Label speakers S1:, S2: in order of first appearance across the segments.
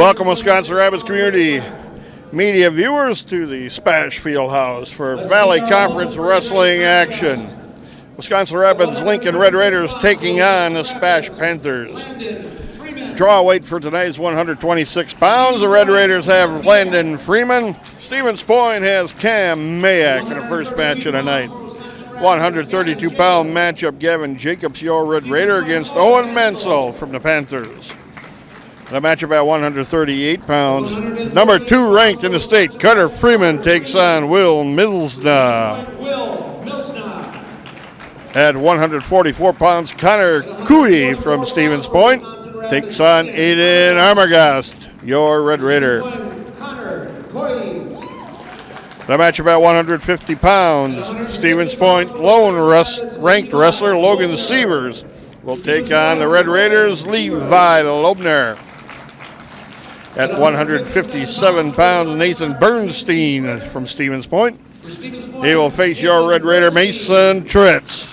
S1: Welcome, Wisconsin Rapids community media viewers, to the SPASH Fieldhouse for Valley Conference Wrestling action. Wisconsin Rapids Lincoln Red Raiders taking on the SPASH Panthers. Draw weight for tonight is 126 pounds. The Red Raiders have Landon Freeman. Stevens Point has Cam Mayak in the first match of the night. 132-pound matchup, Gavin Jacobs, your Red Raider, against Owen Mansell from the Panthers. The matchup at 138 pounds. Number 2 ranked in the state, Cutter Freeman takes on Will Milsna. At 144 pounds, Connor Cooey from Stevens Point takes on Aiden Armagast, your Red Raider. The matchup at 150 pounds, Stevens Point lone ranked wrestler Logan Sievers will take on the Red Raiders' Levi Lobner. At 157 pounds, Nathan Bernstein from Stevens Point. He will face your Red Raider Mason Tritz.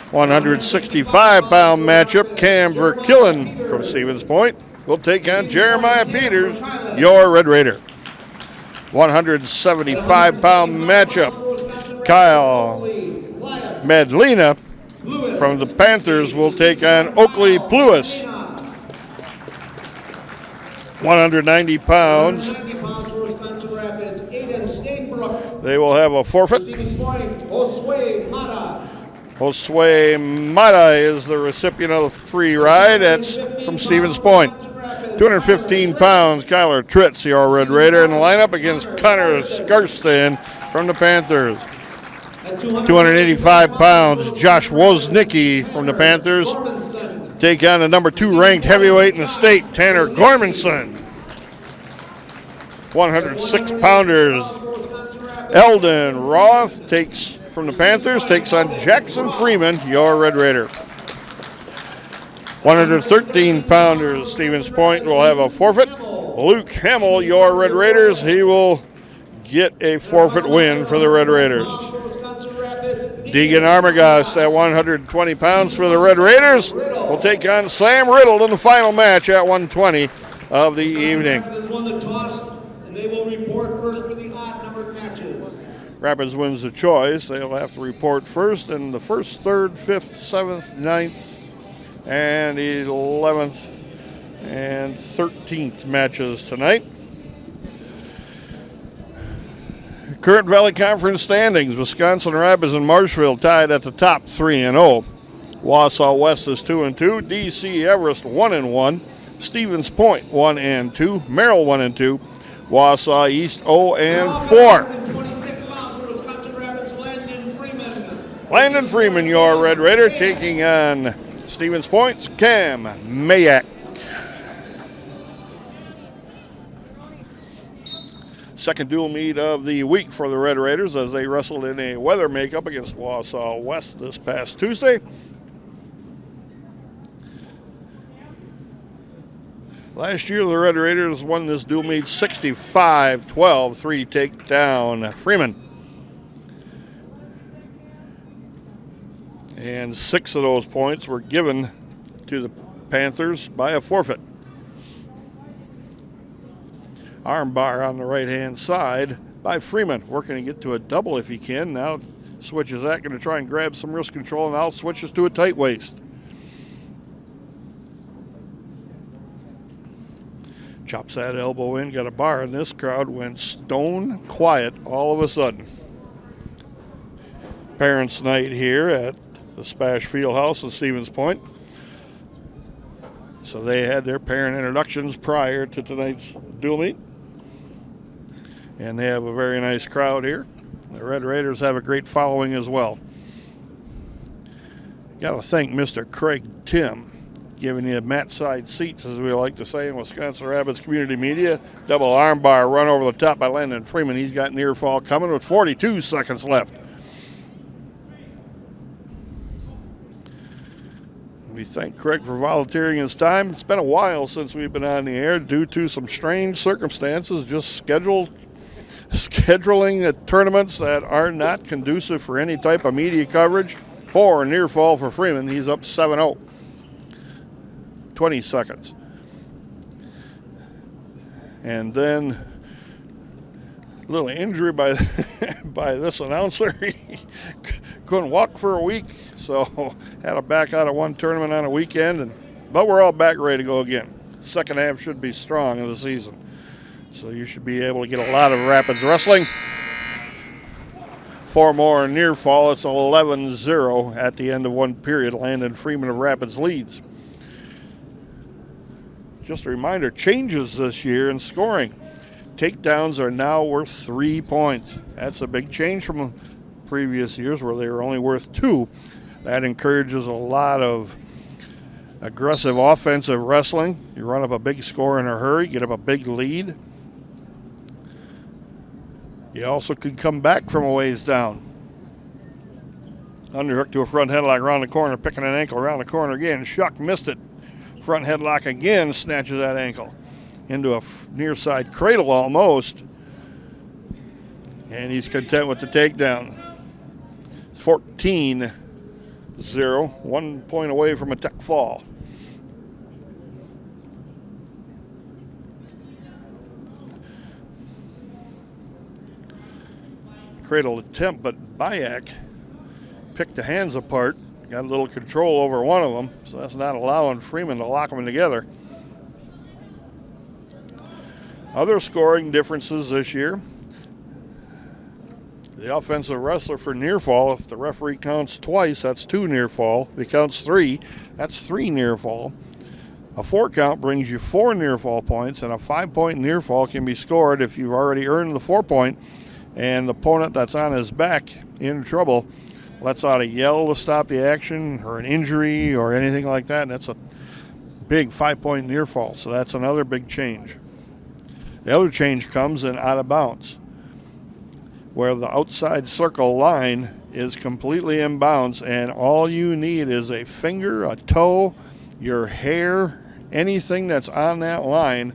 S1: 165-pound matchup, Cam Verkillen from Stevens Point will take on Jeremiah Peters, your Red Raider. 175-pound matchup, Kyle Medlina from the Panthers will take on Oakley Pluis. 190 pounds. They will have a forfeit. Josue Mata is the recipient of the free ride. That's from Stevens Point. 215 pounds, Kyler Tritz, your Red Raider, in the lineup against Connor Skarston from the Panthers. 285 pounds, Josh Woznicki from the Panthers. Take on the number 2 ranked heavyweight in the state, Tanner Gormanson. 106 pounders, Eldon Roth from the Panthers takes on Jackson Freeman, your Red Raider. 113 pounders, Stevens Point will have a forfeit. Luke Hamill, your Red Raiders, he will get a forfeit win for the Red Raiders. Deegan Armagast at 120 pounds for the Red Raiders will take on Sam Riddle in the final match at 120 of the evening. Rapids wins the choice. They'll have to report first in the 1st, 3rd, 5th, 7th, 9th, and 11th and 13th matches tonight. Current Valley Conference standings, Wisconsin Rapids and Marshville tied at the top 3-0. Wausau West is 2-2. DC Everest 1-1. Stevens Point 1-2. Merrill 1-2. Wausau East 0-4. Landon Freeman, your Red Raider, taking on Stevens Point's Cam Mayak. Second dual meet of the week for the Red Raiders as they wrestled in a weather makeup against Wausau West this past Tuesday. Last year, the Red Raiders won this dual meet 65-12, 3 takedown Freeman. And 6 of those points were given to the Panthers by a forfeit. Armbar on the right-hand side by Freeman, working to get to a double if he can. Now switches that, going to try and grab some wrist control, and now switches to a tight waist. Chops that elbow in, got a bar, and this crowd went stone quiet all of a sudden. Parents' night here at the SPASH Fieldhouse in Stevens Point. So they had their parent introductions prior to tonight's dual meet. And they have a very nice crowd here. The Red Raiders have a great following as well. Got to thank Mr. Craig Tim, giving you mat side seats, as we like to say in Wisconsin Rapids community media. Double armbar run over the top by Landon Freeman. He's got near fall coming with 42 seconds left. We thank Craig for volunteering his time. It's been a while since we've been on the air due to some strange circumstances, just scheduling tournaments that are not conducive for any type of media coverage. 4 near fall for Freeman. He's up 7-0. 20 seconds. And then a little injury by by this announcer. He couldn't walk for a week, so had to back out of one tournament on a weekend. But we're all back ready to go again. Second half should be strong of the season. So you should be able to get a lot of Rapids wrestling. 4 more near fall. It's 11-0 at the end of one period. Landon Freeman of Rapids leads. Just a reminder, changes this year in scoring. Takedowns are now worth 3 points. That's a big change from previous years where they were only worth 2. That encourages a lot of aggressive offensive wrestling. You run up a big score in a hurry, get up a big lead. You also could come back from a ways down. Underhook to a front headlock around the corner, picking an ankle around the corner again. Shuck missed it. Front headlock again, snatches that ankle into a near side cradle almost. And he's content with the takedown. It's 14-0, 1 point away from a tech fall. Cradle attempt, but Bayak picked the hands apart, got a little control over one of them, so that's not allowing Freeman to lock them together. Other scoring differences this year. The offensive wrestler for near fall, if the referee counts twice, that's 2 near fall. If he counts 3, that's 3 near fall. A 4 count brings you 4 near fall points, and a 5-point near fall can be scored if you've already earned the 4 point. And the opponent that's on his back in trouble lets out a yell to stop the action or an injury or anything like that. And that's a big 5-point near fall. So that's another big change. The other change comes in out of bounds, where the outside circle line is completely in bounds, and all you need is a finger, a toe, your hair, anything that's on that line.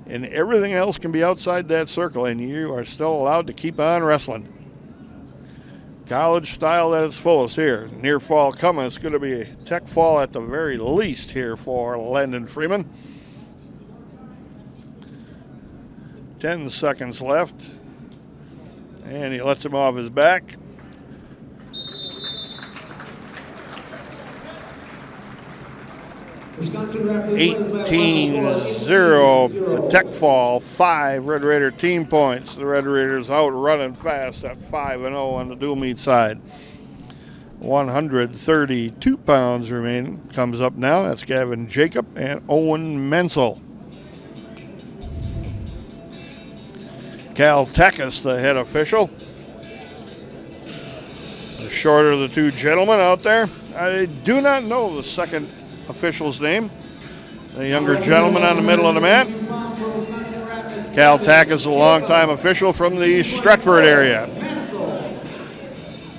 S1: And everything else can be outside that circle, and you are still allowed to keep on wrestling. College style at its fullest here. Near fall coming. It's going to be a tech fall at the very least here for Landon Freeman. 10 seconds left. And he lets him off his back.
S2: Wisconsin Rapids
S1: 18-0, the tech fall, 5 Red Raider team points. The Red Raiders out running fast at 5-0 on the dual meet side. 132 pounds remaining. Comes up now. That's Gavin Jacob and Owen Menzel. Cal Takis, the head official. The shorter of the 2 gentlemen out there. I do not know the second official's name. The younger gentleman on the middle of the mat. Cal Takis is a longtime official from the Stratford area.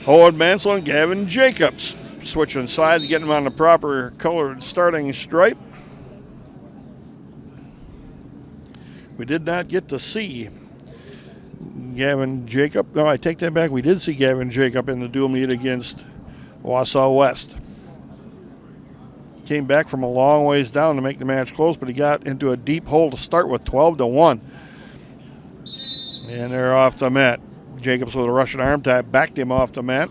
S1: Owen Mansell and Gavin Jacobs switching sides, getting them on the proper colored starting stripe. We did not get to see Gavin Jacob. No, I take that back. We did see Gavin Jacob in the dual meet against Wausau West. Came back from a long ways down to make the match close, but he got into a deep hole to start with, 12-1. And they're off the mat. Jacobs with a Russian arm tie backed him off the mat.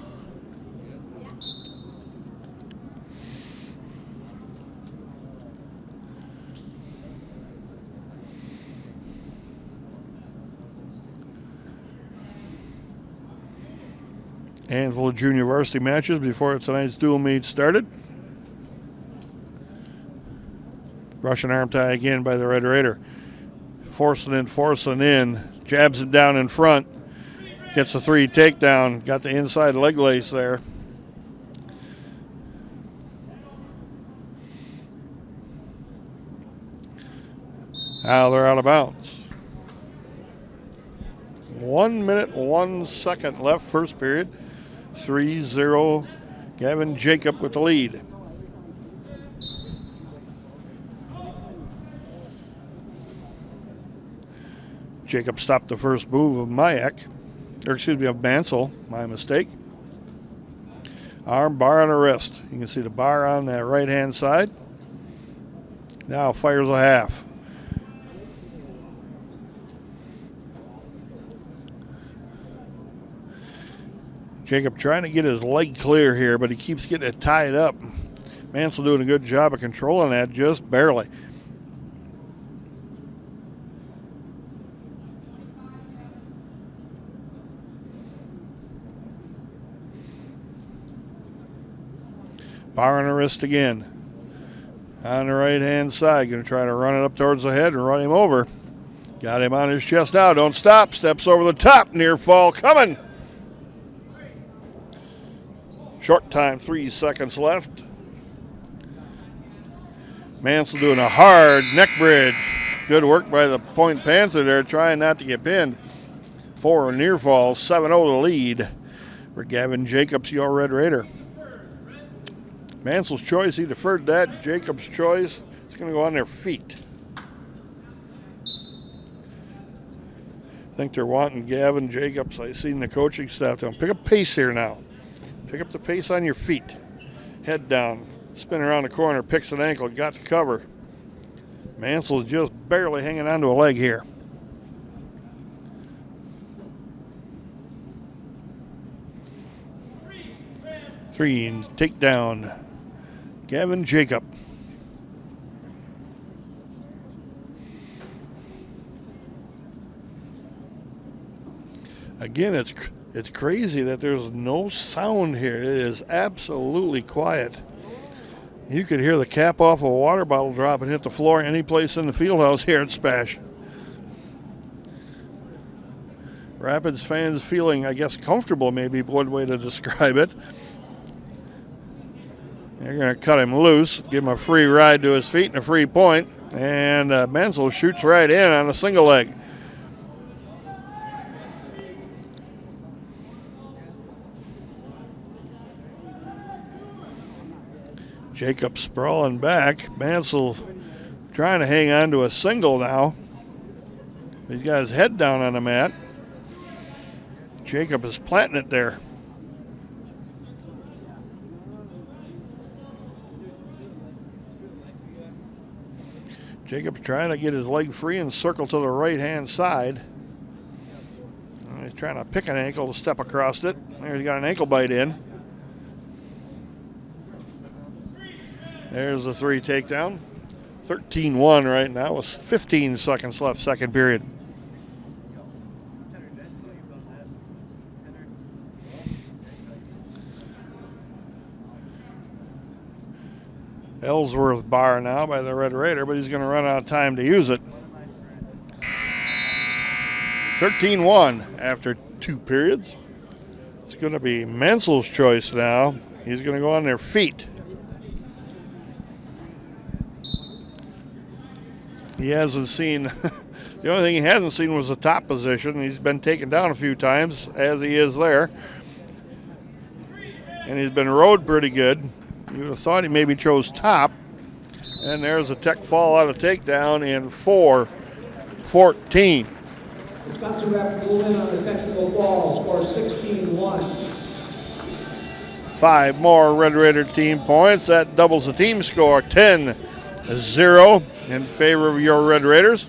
S1: Handful of junior varsity matches before tonight's dual meet started. Russian arm tie again by the Red Raider. Forcing in. Jabs him down in front. Gets a 3 takedown. Got the inside leg lace there. Now they're out of bounds. 1 minute, 1 second left, first period. 3-0, Gavin Jacob with the lead. Jacob stopped the first move of of Mansell, my mistake. Arm bar on the wrist. You can see the bar on that right-hand side. Now fires a half. Jacob trying to get his leg clear here, but he keeps getting it tied up. Mansell doing a good job of controlling that, just barely. Bar on the wrist again. On the right-hand side, going to try to run it up towards the head and run him over. Got him on his chest now. Don't stop. Steps over the top. Near fall coming. Short time, 3 seconds left. Mansell doing a hard neck bridge. Good work by the Point Panther there, trying not to get pinned. 4 near falls, 7-0 the lead for Gavin Jacobs, your Red Raider. Mansell's choice, he deferred that. Jacobs' choice, it's going to go on their feet. I think they're wanting Gavin Jacobs. I seen the coaching staff tell him, pick up pace here now. Pick up the pace on your feet. Head down, spin around the corner, picks an ankle, got the cover. Mansell's just barely hanging onto a leg here. Three, takedown. Gavin Jacob. Again, it's crazy that there's no sound here. It is absolutely quiet. You could hear the cap off a water bottle drop and hit the floor any place in the field house here at SPASH. Rapids fans feeling, I guess, comfortable, maybe one way to describe it. They're going to cut him loose, give him a free ride to his feet and a free point. And Mansell shoots right in on a single leg. Jacob sprawling back. Mansell trying to hang on to a single now. He's got his head down on the mat. Jacob is planting it there. Jacob's trying to get his leg free and circle to the right-hand side. He's trying to pick an ankle to step across it. There, he's got an ankle bite in. There's the 3 takedown. 13-1 right now with 15 seconds left, second period. Ellsworth bar now by the Red Raider, but he's going to run out of time to use it. 13-1 after 2 periods. It's going to be Mansell's choice now. He's going to go on their feet. He hasn't seen, the only thing he hasn't seen was the top position. He's been taken down a few times, as he is there. And he's been rode pretty good. You would have thought he maybe chose top. And there's a tech fall out of takedown in 4-14.
S2: Wisconsin ref ruled in on the technical fall, score 16-1.
S1: 5 more Red Raider team points. That doubles the team score, 10-0 in favor of your Red Raiders.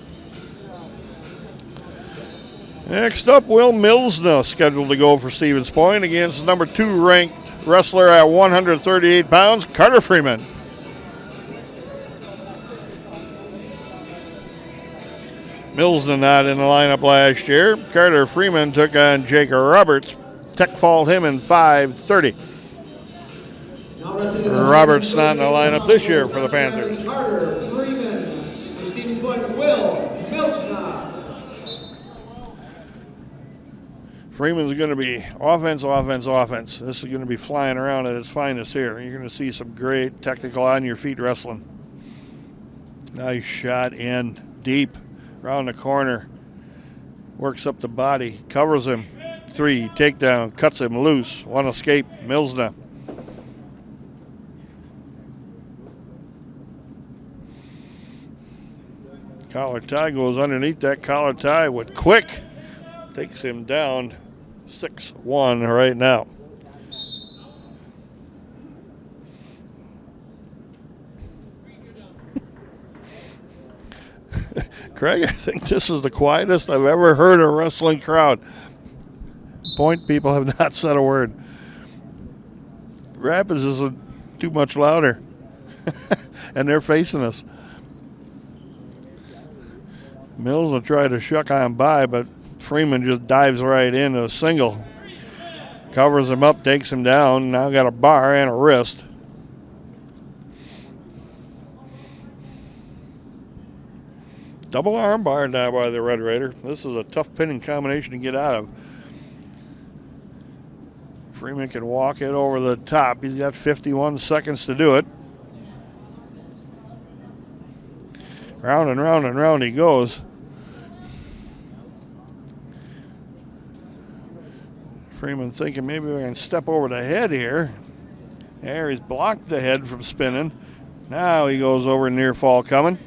S1: Next up, Will Milsna scheduled to go for Stevens Point against number 2 ranked wrestler at 138 pounds, Carter Freeman. Milsna not in the lineup last year. Carter Freeman took on Jake Roberts. Tech fauled him in 5:30. Roberts not in the lineup this year for the Panthers.
S2: Carter Freeman, Stevens Point, Will Milsna.
S1: Freeman's going to be offense. This is going to be flying around at its finest here. You're going to see some great technical on-your-feet wrestling. Nice shot in deep around the corner. Works up the body, covers him. 3, takedown, cuts him loose. 1 escape, Milsna. Collar tie goes underneath that collar tie with quick. Takes him down 6-1 right now. Craig, I think this is the quietest I've ever heard a wrestling crowd. Point people have not said a word. Rapids isn't too much louder. And they're facing us. Mills will try to shuck on by, but Freeman just dives right in a single. Covers him up, takes him down. Now got a bar and a wrist. Double arm bar now by the Red Raider. This is a tough pinning combination to get out of. Freeman can walk it over the top. He's got 51 seconds to do it. Round and round and round he goes. Freeman thinking maybe we can step over the head here. There, he's blocked the head from spinning. Now he goes over near fall coming.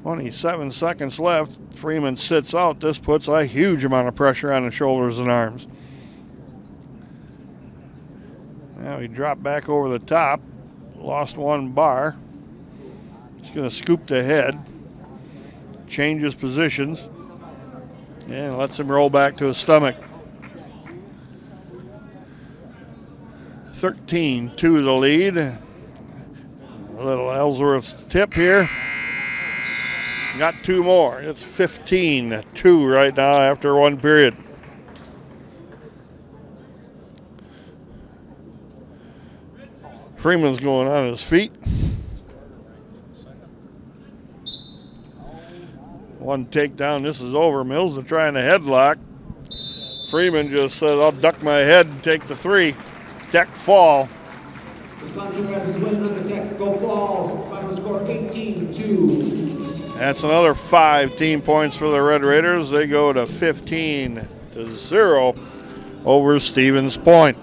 S1: 27 seconds left. Freeman sits out. This puts a huge amount of pressure on the shoulders and arms. Now he dropped back over the top. Lost one bar. He's going to scoop the head. Changes positions. And lets him roll back to his stomach. 13-2 the lead. A little Ellsworth's tip here. Got two more. It's 15-2 right now after one period. Freeman's going on his feet. One takedown. This is over. Mills is trying a headlock. Freeman just says, I'll duck my head and take the three. Tech fall.
S2: Wisconsin Rapids wins on the Tech. Go Falls. Final score 18-2.
S1: That's another 5 team points for the Red Raiders. They go to 15-0 over Stevens Point.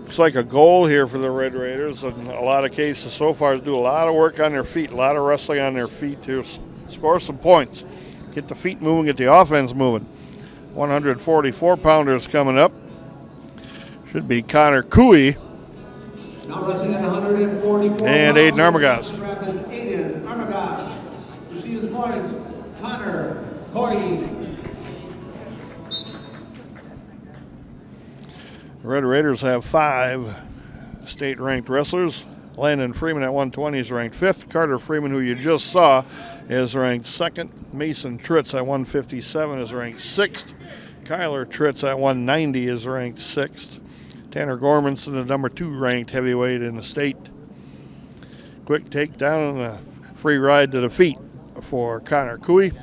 S1: Looks like a goal here for the Red Raiders. In a lot of cases so far, do a lot of work on their feet, a lot of wrestling on their feet to score some points. Get the feet moving, get the offense moving. 144-pounders coming up. Should be Connor Cooey
S2: Now wrestling at 144
S1: and Aiden Armagast.
S2: Aiden Armagast. For Stevens Point, Connor Cooey.
S1: The Red Raiders have 5 state-ranked wrestlers. Landon Freeman at 120 is ranked 5th. Carter Freeman, who you just saw, is ranked 2nd. Mason Tritz at 157 is ranked 6th. Kyler Tritz at 190 is ranked 6th. Tanner Gormanson, the number 2 ranked heavyweight in the state. Quick takedown and a free ride to the feet for Connor Cooey.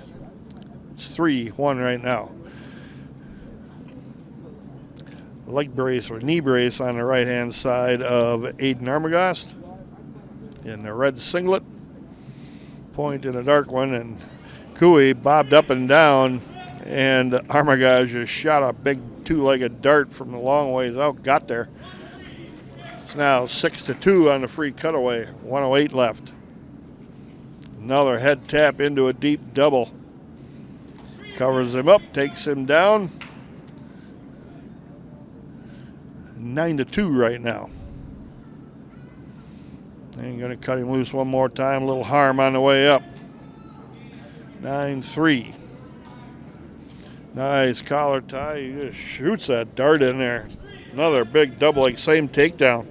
S1: It's 3-1 right now. Leg brace or knee brace on the right-hand side of Aiden Armagast in the red singlet. Point in a dark one, and Cooey bobbed up and down, and Armagast just shot a big 2-legged dart from the long ways out, got there. It's now 6-2 on the free cutaway, 108 left. Another head tap into a deep double. Covers him up, takes him down. 9-2 right now. And going to cut him loose one more time. A little harm on the way up. 9-3. Nice collar tie. He just shoots that dart in there. Another big double leg, same takedown.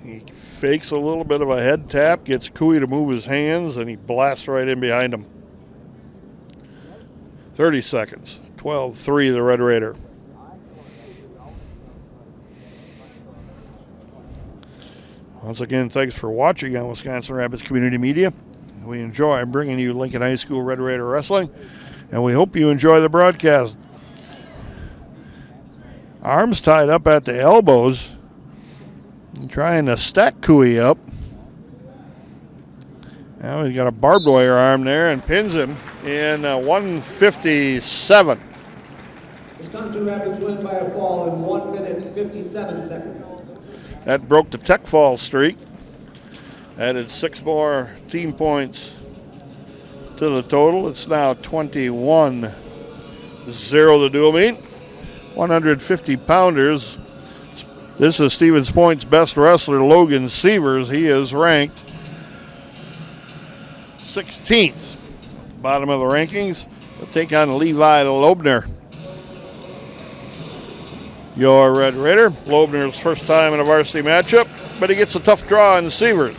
S1: He fakes a little bit of a head tap, gets Cooey to move his hands, and he blasts right in behind him. 30 seconds. 12-3 the Red Raider. Once again, thanks for watching on Wisconsin Rapids Community Media. We enjoy bringing you Lincoln High School Red Raider Wrestling, and we hope you enjoy the broadcast. Arms tied up at the elbows, trying to stack Cooey up. Now he's got a barbed wire arm there and pins him in 157.
S2: Wisconsin Rapids win by a fall in 1 minute 57 seconds.
S1: That broke the tech fall streak. Added 6 more team points to the total. It's now 21-0 the dual meet. 150-pounders. This is Stevens Point's best wrestler, Logan Sievers. He is ranked 16th. Bottom of the rankings. He'll take on Levi Lobner. your Red Raider. Loebner's first time in a varsity matchup, but he gets a tough draw in Sievers.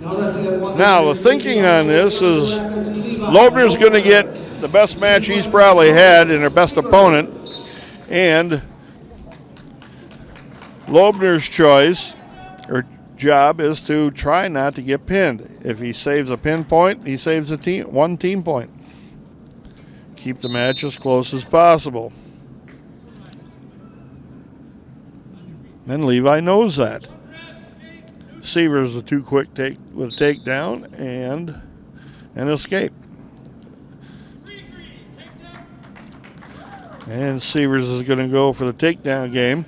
S1: Now, the thinking on this is Loebner's going to get the best match he's probably had in their best opponent, and Loebner's choice or job is to try not to get pinned. If he saves a pin point, he saves one team point. Keep the match as close as possible. And Levi knows that. Sievers a too quick take with a takedown and an escape. And Sievers is going to go for the takedown game.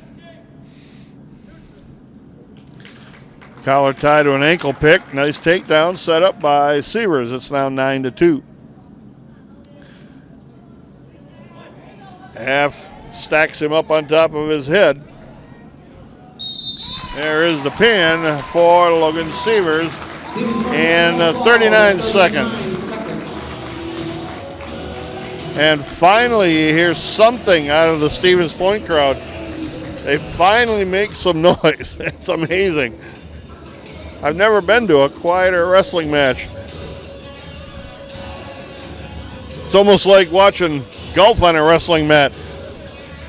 S1: Collar tie to an ankle pick. Nice takedown set up by Sievers. It's now 9-2. Half stacks him up on top of his head. There is the pin for Logan Sievers in 39 seconds. And finally, you hear something out of the Stevens Point crowd. They finally make some noise. It's amazing. I've never been to a quieter wrestling match. It's almost like watching golf on a wrestling mat.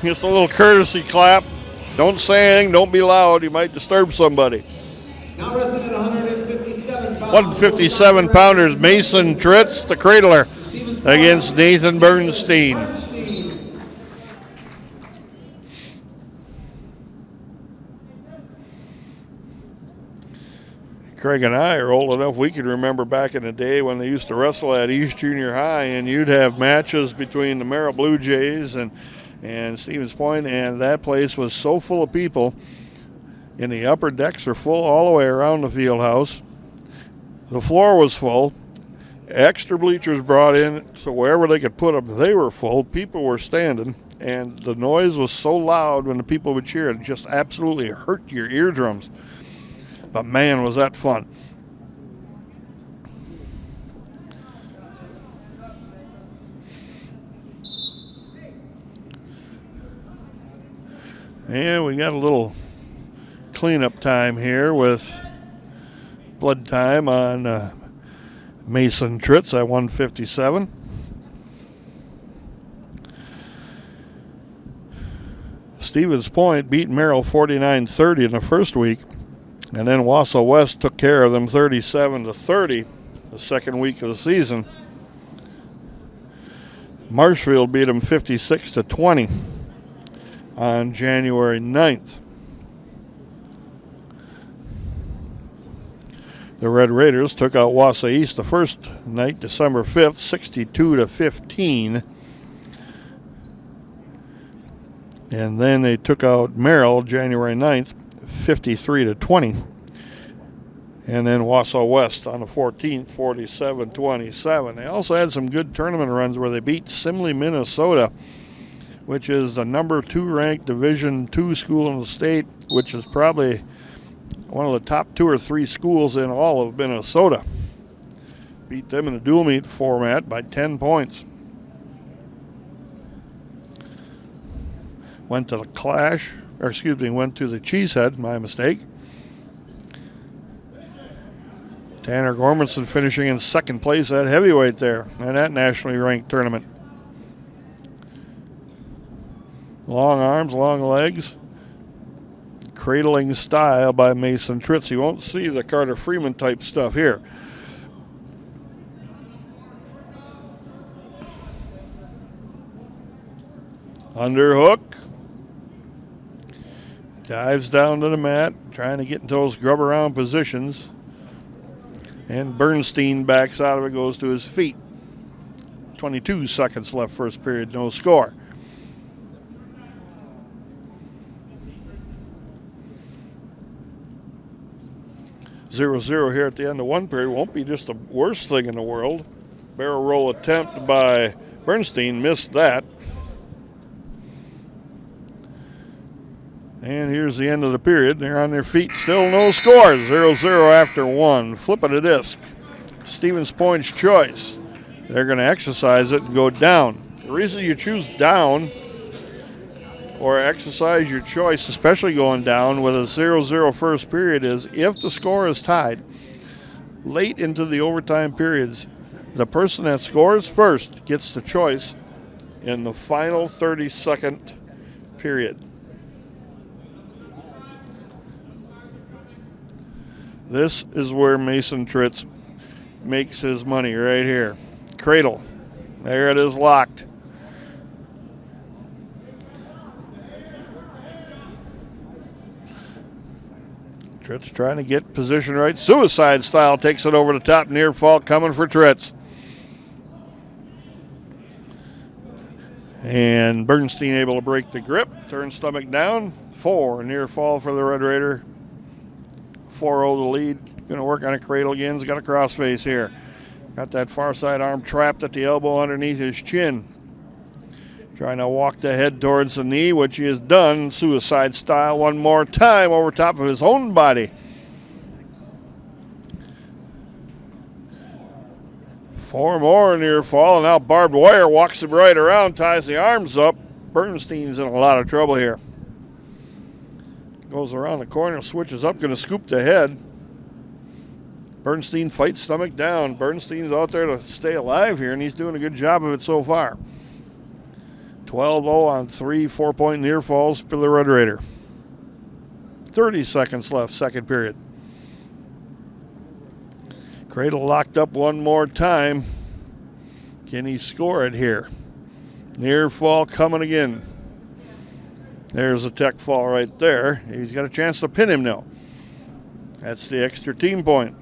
S1: Just a little courtesy clap. Don't say anything, don't be loud, you might disturb somebody.
S2: Now wrestling at 157 pounds.
S1: 157 pounders, Mason Tritz, the cradler, against Nathan Bernstein. Craig and I are old enough, we can remember back in the day when they used to wrestle at East Junior High, and you'd have matches between the Merrill Blue Jays and Stevens Point, and that place was so full of people. And the upper decks are full all the way around the field house. The floor was full. Extra bleachers brought in, so wherever they could put them, they were full. People were standing, and the noise was so loud when the people would cheer, it just absolutely hurt your eardrums. But man, was that fun. And we got a little cleanup time here with blood time on Mason Tritz at 157. Stevens Point beat Merrill 49-30 in the first week, and then Wausau West took care of them 37-30 the second week of the season. Marshfield beat them 56-20 on January 9th. The Red Raiders took out Wausau East the first night, December 5th, 62-15. And then they took out Merrill January 9th, 53-20. And then Wausau West on the 14th, 47-27. They also had some good tournament runs where they beat Simley, Minnesota, which is the number 2 ranked Division II school in the state, which is probably one of the top 2 or 3 schools in all of Minnesota. Beat them in a dual meet format by 10 points. Went to the went to the Cheesehead, my mistake. Tanner Gormanson finishing in second place at heavyweight there in that nationally ranked tournament. Long arms, long legs. Cradling style by Mason Tritz. You won't see the Carter Freeman type stuff here. Underhook. Dives down to the mat, trying to get into those grub around positions. And Bernstein backs out of it, goes to his feet. 22 seconds left first period, no score. Zero here at the end of one period. Won't be just the worst thing in the world. Barrel roll attempt by Bernstein, missed that. And here's the end of the period. They're on their feet, still no scores. 0-0 after one. Flip of the disc. Stevens Point's choice. They're going to exercise it and go down. The reason you choose down or exercise your choice, especially going down with a 0-0 first period, is if the score is tied late into the overtime periods, the person that scores first gets the choice in the final 30-second period. This is where Mason Tritz makes his money right here. Cradle. There it is, locked. Tritz trying to get position right. Suicide style takes it over the top. Near fall coming for Tritz. And Bernstein able to break the grip. Turn stomach down. 4 near fall for the Red Raider. 4-0 the lead. Going to work on a cradle again. He's got a crossface here. Got that far side arm trapped at the elbow underneath his chin. Trying to walk the head towards the knee, which he has done. Suicide style one more time over top of his own body. 4 more near fall, and now barbed wire walks him right around, ties the arms up. Bernstein's in a lot of trouble here. Goes around the corner, switches up, going to scoop the head. Bernstein fights stomach down. Bernstein's out there to stay alive here, and he's doing a good job of it so far. 12-0 on 3 4-point near falls for the Red Raider. 30 seconds left, second period. Cradle locked up one more time. Can he score it here? Near fall coming again. There's a tech fall right there. He's got a chance to pin him now. That's the extra team point.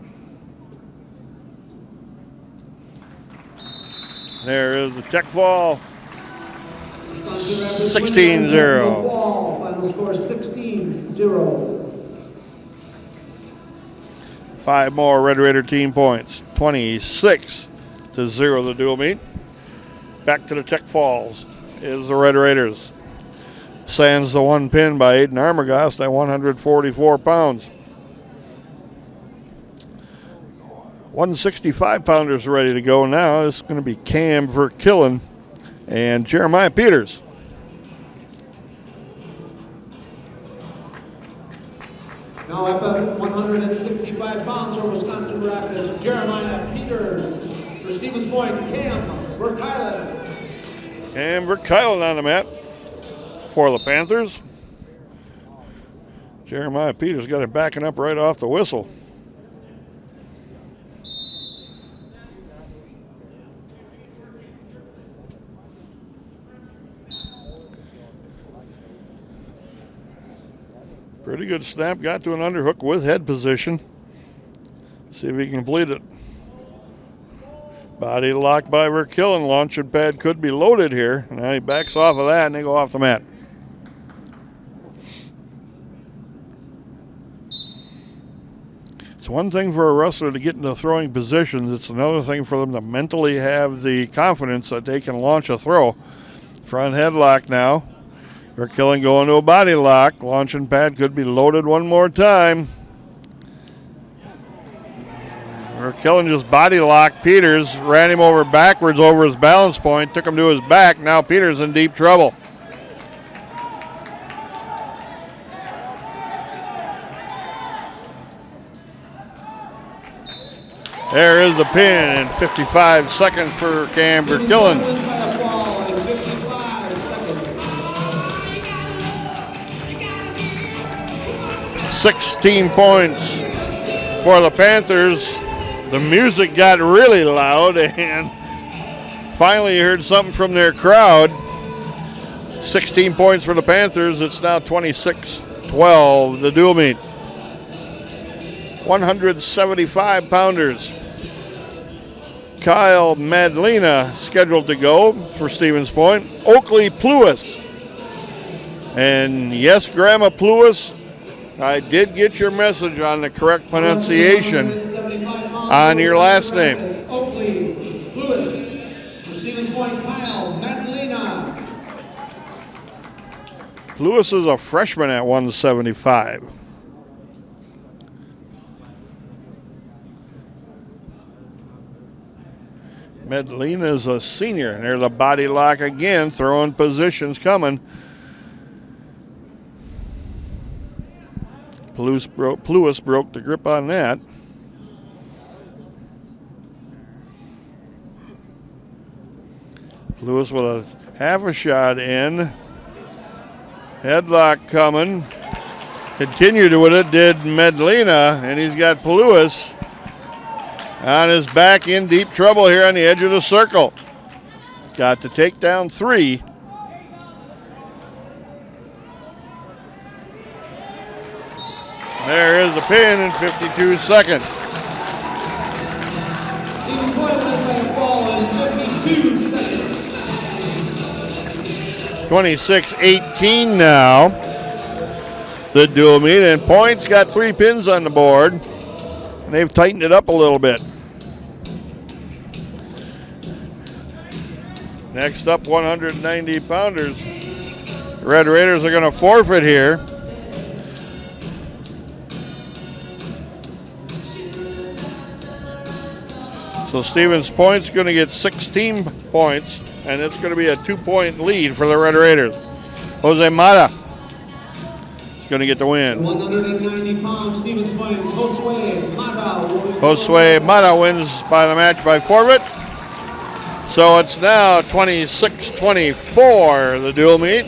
S1: There is the tech fall. 16-0.
S2: Final score 16-0.
S1: 5 more Red Raider team points. 26-0 the dual meet. Back to the tech falls is the Red Raiders. Sands the one pin by Aiden Armagast at 144 pounds. 165-pounders ready to go now. This is going to be Cam Verkillen and Jeremiah Peters.
S2: Now at 165 pounds from Wisconsin Rapids, Jeremiah Peters. For Stevens Point, Cam Verkillen.
S1: Cam Verkillen on the mat for the Panthers. Jeremiah Peters got it backing up right off the whistle. Pretty good snap, got to an underhook with head position. See if he can complete it. Body locked by Verkillen. Launching pad could be loaded here. Now he backs off of that and they go off the mat. It's one thing for a wrestler to get into throwing positions. It's another thing for them to mentally have the confidence that they can launch a throw. Front headlock now. Verkillen going to a body lock. Launching pad could be loaded one more time. Verkillen just body locked Peters, ran him over backwards over his balance point, took him to his back. Now Peters in deep trouble. There is the pin in 55 seconds for Cam Verkillen. 16 points for the Panthers. The music got really loud, and finally you heard something from their crowd. 16 points for the Panthers. It's now 26-12, the dual meet. 175-pounders. Kyle Madlena scheduled to go for Stevens Point. Oakley Pluis. And yes, Grandma Pluis, I did get your message on the correct pronunciation on your last name.
S2: Oakley Lewis. For Stevens Point, Kyle Madlena.
S1: Lewis is a freshman at 175. Medlina is a senior. And there's a body lock again, throwing positions coming. Pluis broke the grip on that. Pluis with a half a shot in. Headlock coming. Continued with it, did Medlina, and he's got Pluis on his back in deep trouble here on the edge of the circle. Got to take down 3. There is the pin in 52 seconds. 26-18 now. The dual meet, and Point's got 3 pins on the board. And they've tightened it up a little bit. Next up, 190 pounders. The Red Raiders are going to forfeit here. So Stevens Point's going to get 16 points, and it's going to be a 2-point lead for the Red Raiders. Jose Mata is going to get the win.
S2: 190 pounds, Stevens Point, Josue Mata.
S1: Josue Mata wins by the match by forfeit. So it's now 26-24, the dual meet.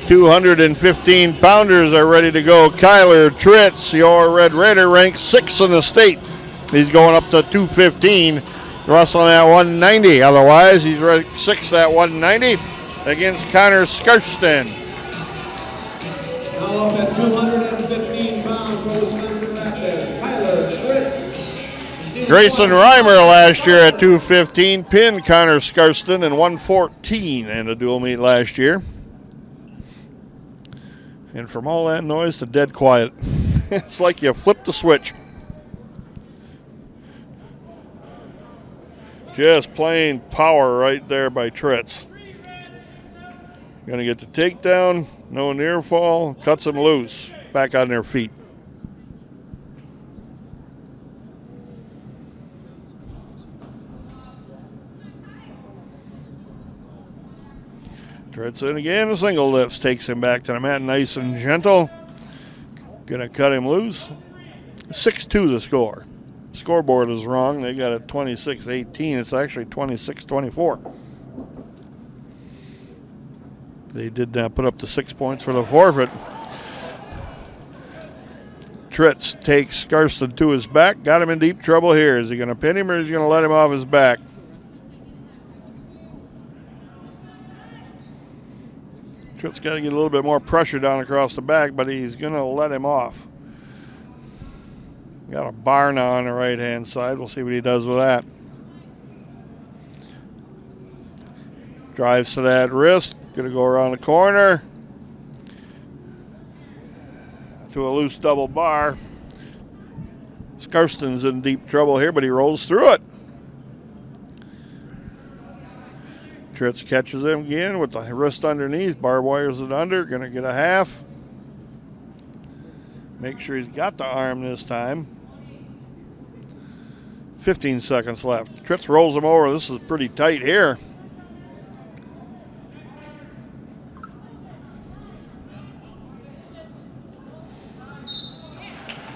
S1: 215 pounders are ready to go. Kyler Tritz, your Red Raider, ranks 6th in the state. He's going up to 215, wrestling at 190. Otherwise, he's ranked 6th at 190 against Connor Skarston.
S2: Now up at 215 pounds for Wisconsin Rapids, Kyler Tritz.
S1: Grayson Reimer last year at 215 pinned Connor Skarston in 114 in a dual meet last year. And from all that noise to dead quiet, it's like you flipped the switch. Just plain power right there by Tritz. Going to get the takedown, no near fall, cuts them loose, back on their feet. Tritz in again, a single lifts, takes him back to the mat, nice and gentle. Going to cut him loose. 6-2 the score. Scoreboard is wrong. They got it 26-18. It's actually 26-24. They did put up the 6 points for the forfeit. Tritz takes Skarston to his back. Got him in deep trouble here. Is he going to pin him or is he going to let him off his back? Tritz got to get a little bit more pressure down across the back, but he's going to let him off. Got a bar now on the right-hand side. We'll see what he does with that. Drives to that wrist. Going to go around the corner to a loose double bar. Skarston's in deep trouble here, but he rolls through it. Tritz catches him again with the wrist underneath. Bar wires it under. Going to get a half. Make sure he's got the arm this time. 15 seconds left. Tritz rolls him over. This is pretty tight here.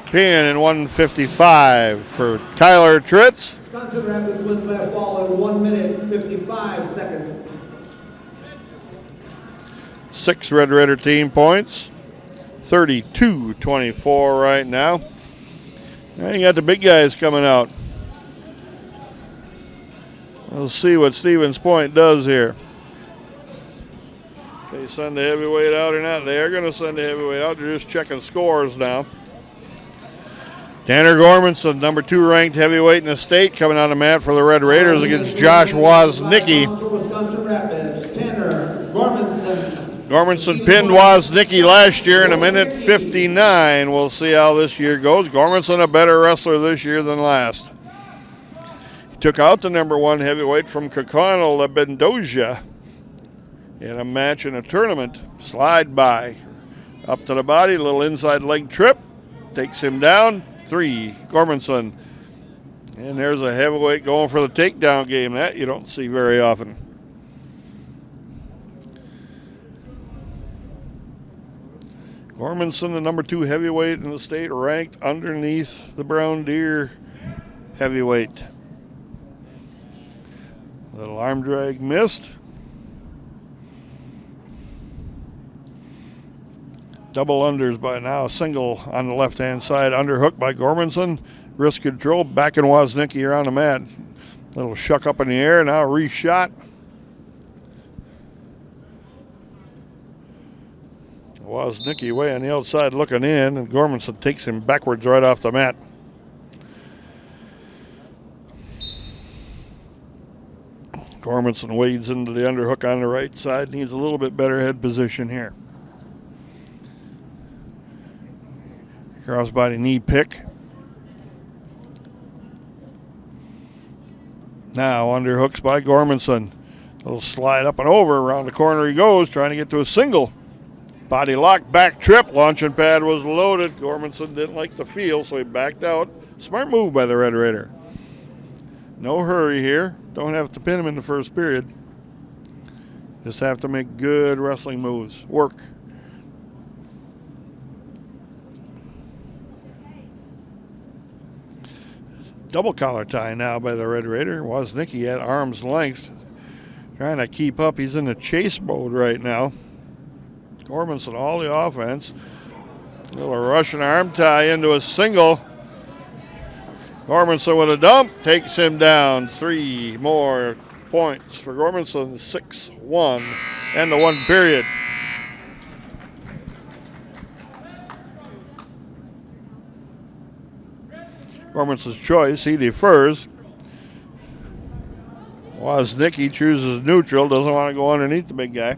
S1: Pin in 155 for Kyler Tritz.
S2: Wisconsin Rapids wins by a fall in 1 minute, 55 seconds.
S1: 6 Red Raider team points. 32-24 right now. Now you got the big guys coming out. We'll see what Stevens Point does here. They send the heavyweight out or not. They are going to send the heavyweight out. They're just checking scores now. Tanner Gormanson, number 2 ranked heavyweight in the state, coming on the mat for the Red Raiders against Josh Woznicki.
S2: Wisconsin Rapids, Tanner Gormanson.
S1: Gormanson pinned Woznicki last year in 1:59. We'll see how this year goes. Gormanson a better wrestler this year than last. He took out the number 1 heavyweight from Kakana Lebendoja in a match in a tournament. Slide by. Up to the body, little inside leg trip. Takes him down. 3, Gormanson. And there's a heavyweight going for the takedown game. That you don't see very often. Gormanson, the number 2 heavyweight in the state, ranked underneath the Brown Deer heavyweight. Little arm drag missed. Double unders by now, single on the left-hand side, underhook by Gormanson. Wrist control, backing Woznicki around the mat. Little shuck up in the air, now reshot. Woznicki way on the outside looking in, and Gormanson takes him backwards right off the mat. Gormanson wades into the underhook on the right side. Needs a little bit better head position here. Crossbody knee pick. Now underhooks by Gormanson. A little slide up and over. Around the corner he goes, trying to get to a single. Body lock, back trip. Launching pad was loaded. Gormanson didn't like the feel, so he backed out. Smart move by the Red Raider. No hurry here. Don't have to pin him in the first period. Just have to make good wrestling moves. Work. Double collar tie now by the Red Raider. Woznicki at arm's length. Trying to keep up. He's in a chase mode right now. Gormanson all the offense. Little Russian arm tie into a single. Gormanson with a dump. Takes him down. 3 more points for Gormanson. 6-1. And the 1 period. Gormanson's choice. He defers. Woznicki chooses neutral. Doesn't want to go underneath the big guy.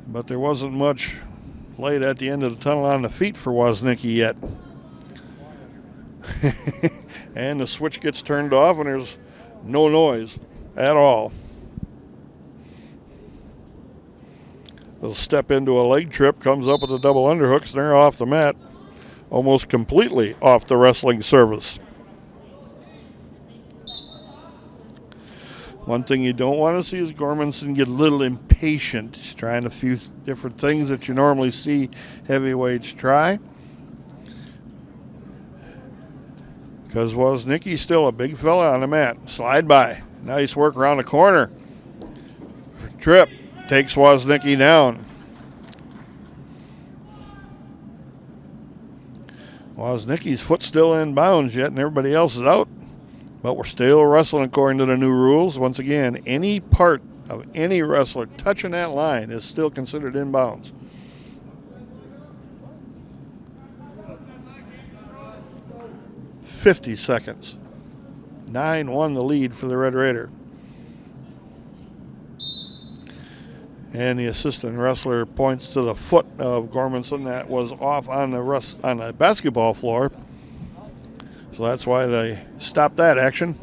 S1: But there wasn't much light at the end of the tunnel on the feet for Woznicki yet. And the switch gets turned off and there's no noise at all. They'll step into a leg trip, comes up with a double underhooks, and they're off the mat. Almost completely off the wrestling service. One thing you don't want to see is Gormanson get a little impatient. He's trying a few different things that you normally see heavyweights try. Because Woznicki's still a big fella on the mat. Slide by. Nice work around the corner. Trip. Takes Woznicki down. Woznicki's foot still in bounds yet, and everybody else is out. But we're still wrestling according to the new rules. Once again, any part of any wrestler touching that line is still considered inbounds. .50 seconds. 9-1 the lead for the Red Raider. And the assistant wrestler points to the foot of Gormanson that was off on the basketball floor. So that's why they stopped that action.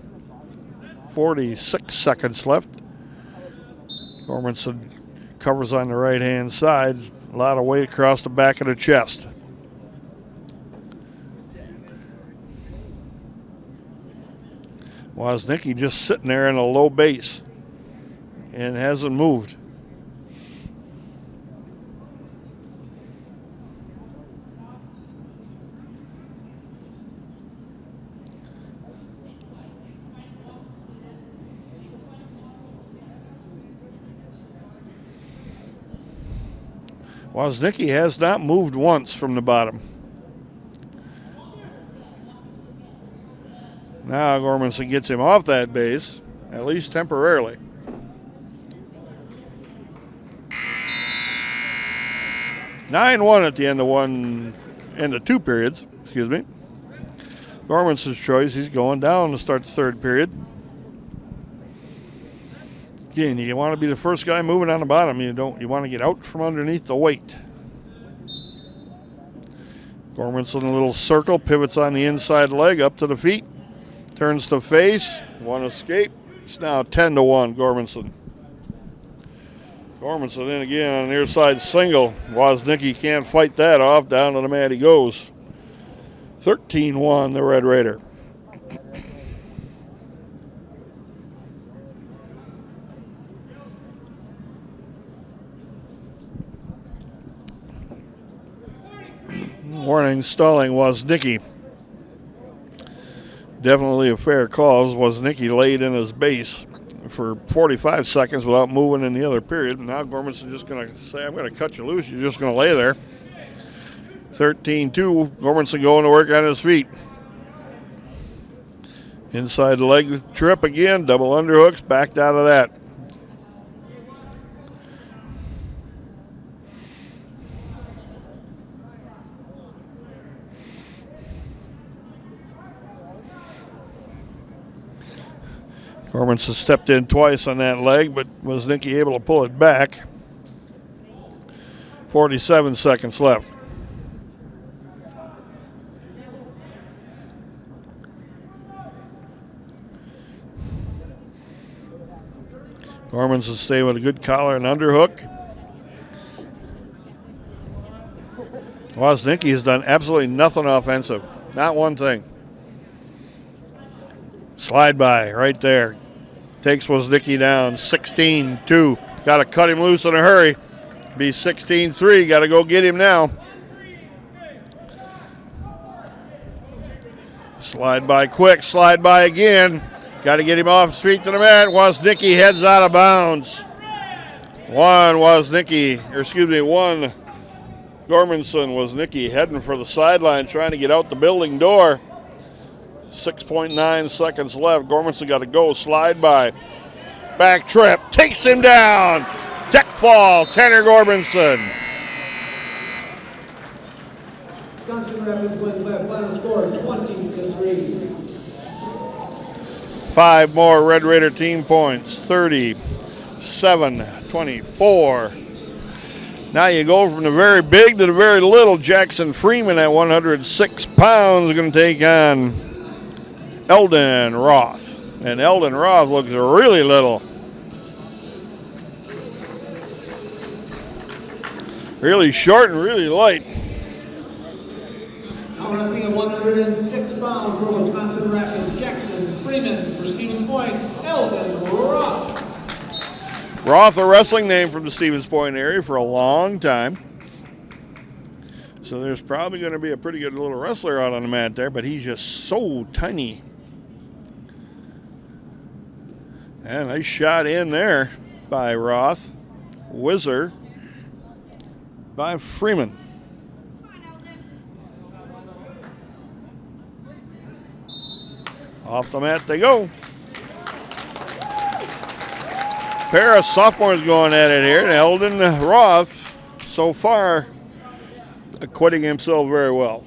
S1: 46 seconds left. Gormanson covers on the right-hand side. A lot of weight across the back of the chest. Woznicki just sitting there in a low base and hasn't moved. Woznicki has not moved once from the bottom. Now Gormanson gets him off that base, at least temporarily. (9-1) at the end of 2 periods. Excuse me. Gormanson's choice. He's going down to start the 3rd period. Again, you want to be the first guy moving on the bottom. You want to get out from underneath the weight. Gormanson, a little circle, pivots on the inside leg up to the feet, turns to face, 1 escape. It's now 10-1, Gormanson. Gormanson in again on the near side single. Woznicki can't fight that off. Down to the mat he goes. 13-1, the Red Raider. Warning, stalling Woznicki. Definitely a fair cause. Woznicki laid in his base for 45 seconds without moving in the other period. Now Gormanson just going to say, I'm going to cut you loose. You're just going to lay there. 13-2. Gormanson going to work on his feet. Inside leg trip again. Double underhooks. Backed out of that. Gormanson stepped in twice on that leg, but Woznicki able to pull it back. 47 seconds left. Gormanson stay with a good collar and underhook. Woznicki has done absolutely nothing offensive. Not one thing. Slide by right there. Takes Woznicki down. 16-2. Got to cut him loose in a hurry. Be 16-3. Got to go get him now. Slide by quick. Slide by again. Got to get him off his feet to the mat. Woznicki heads out of bounds. One Gormanson. Woznicki heading for the sideline, trying to get out the building door. 6.9 seconds left. Gormanson got to go. Slide by. Back trip. Takes him down. Deck fall. Tanner Gormanson.
S2: Wisconsin Rapids wins by a final score 20-3.
S1: 5 more Red Raider team points. 37-24. Now you go from the very big to the very little. Jackson Freeman at 106 pounds is going to take on Eldon Roth. And Eldon Roth looks really little. Really short and really light.
S2: Now wrestling at 106 pounds for Wisconsin Rapids, Jackson Freeman. For Stevens Point, Eldon Roth.
S1: Roth, a wrestling name from the Stevens Point area for a long time. So there's probably going to be a pretty good little wrestler out on the mat there, but he's just so tiny. And nice shot in there by Roth. Whizzer by Freeman. Off the mat they go. Pair of sophomores going at it here. And Eldon Roth, so far, acquitting himself very well.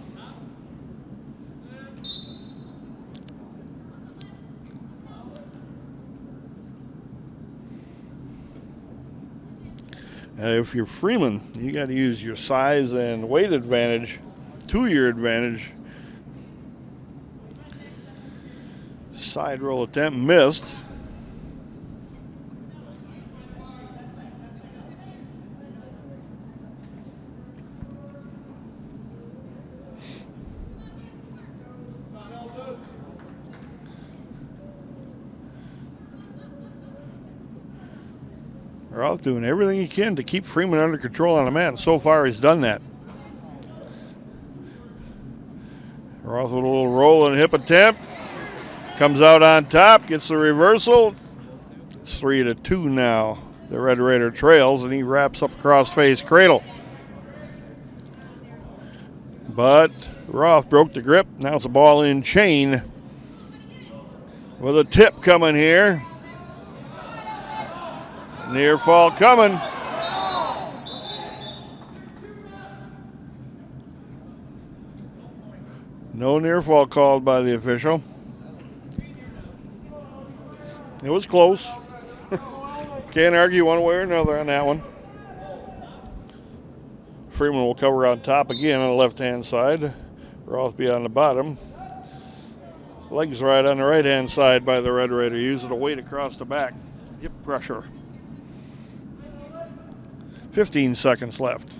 S1: If you're Freeman, you got to use your size and weight advantage to your advantage. Side roll attempt missed. Roth doing everything he can to keep Freeman under control on the mat, and so far he's done that. Roth with a little roll and hip attempt. Comes out on top, gets the reversal. It's 3-2 now. The Red Raider trails, and he wraps up cross-face cradle. But Roth broke the grip. Now it's a ball in chain with a tip coming here. Near fall coming. No near fall called by the official. It was close. Can't argue one way or another on that one. Freeman will cover on top again on the left-hand side. Roth be on the bottom. Legs right on the right-hand side by the Red Raider. Using the weight across the back. Hip pressure. 15 seconds left.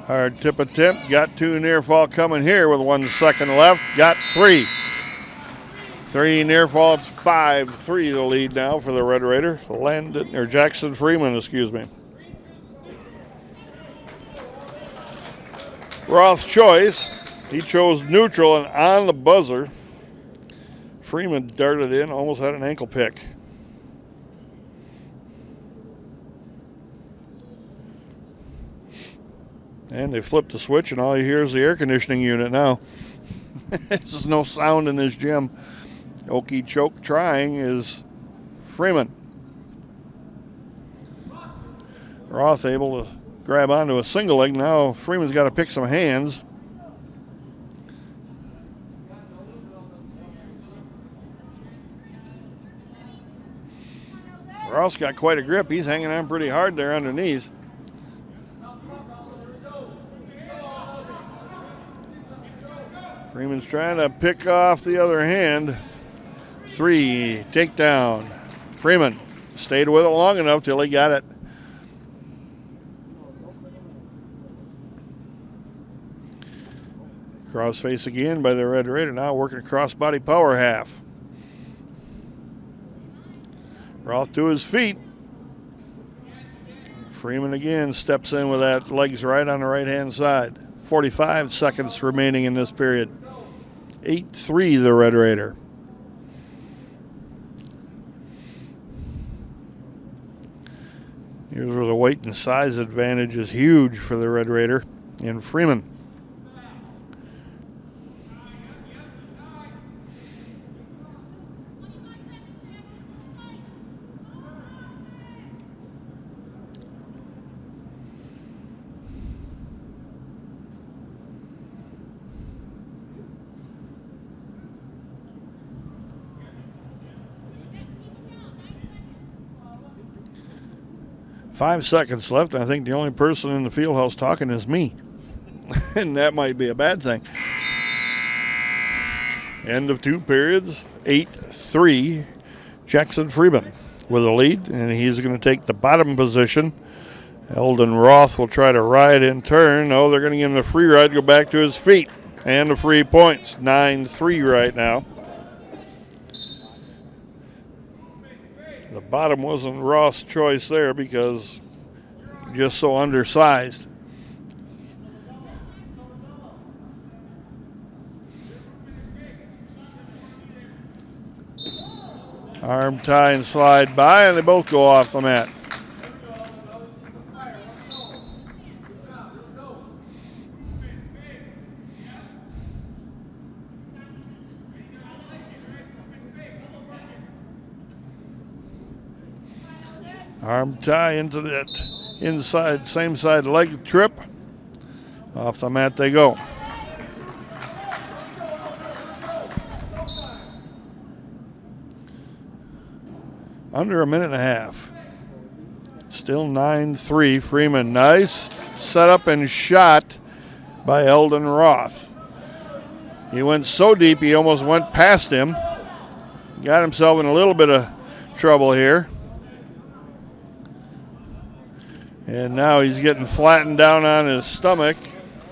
S1: Hard tip attempt. Got 2 near fall coming here with 1 second left. Got 3. 3 near fall. It's 5-3 the lead now for the Red Raider. Jackson Freeman, excuse me. Roth's choice. He chose neutral and on the buzzer. Freeman darted in, almost had an ankle pick. And they flipped the switch, and all you hear is the air conditioning unit now. There's no sound in this gym. Okie choke trying is Freeman. Roth able to grab onto a single leg. Now Freeman's got to pick some hands. Roth's got quite a grip. He's hanging on pretty hard there underneath. Freeman's trying to pick off the other hand. 3, takedown. Freeman stayed with it long enough till he got it. Crossface again by the Red Raider. Now working a crossbody power half. Roth to his feet. Freeman again steps in with that legs right on the right-hand side. 45 seconds remaining in this period. 8-3 the Red Raider. Here's where the weight and size advantage is huge for the Red Raider and Freeman. Five seconds left. I think the only person in the field house talking is me. And that might be a bad thing. End of 2 periods. 8-3. Jackson Freeman with a lead, and he's going to take the bottom position. Eldon Roth will try to ride in turn. Oh, they're going to give him the free ride, go back to his feet. And the free points. 9-3 right now. The bottom wasn't Roth's choice there because just so undersized. Arm tie and slide by, and they both go off the mat. Arm tie into that inside, same side leg trip. Off the mat they go. Under a minute and a half. Still 9-3. Freeman, nice setup and shot by Eldon Roth. He went so deep he almost went past him. Got himself in a little bit of trouble here. And now he's getting flattened down on his stomach.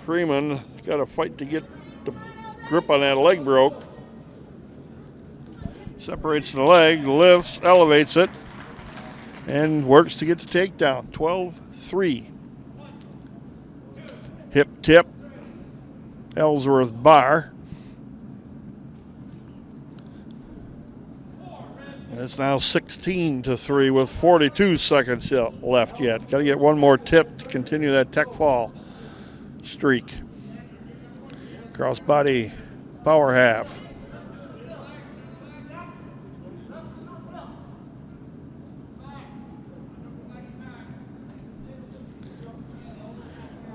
S1: Freeman got to fight to get the grip on that leg broke. Separates the leg, lifts, elevates it, and works to get the takedown. 12-3. Hip tip. Ellsworth bar. It's now 16-3 with 42 seconds left yet. Got to get one more tip to continue that tech fall streak. Crossbody power half.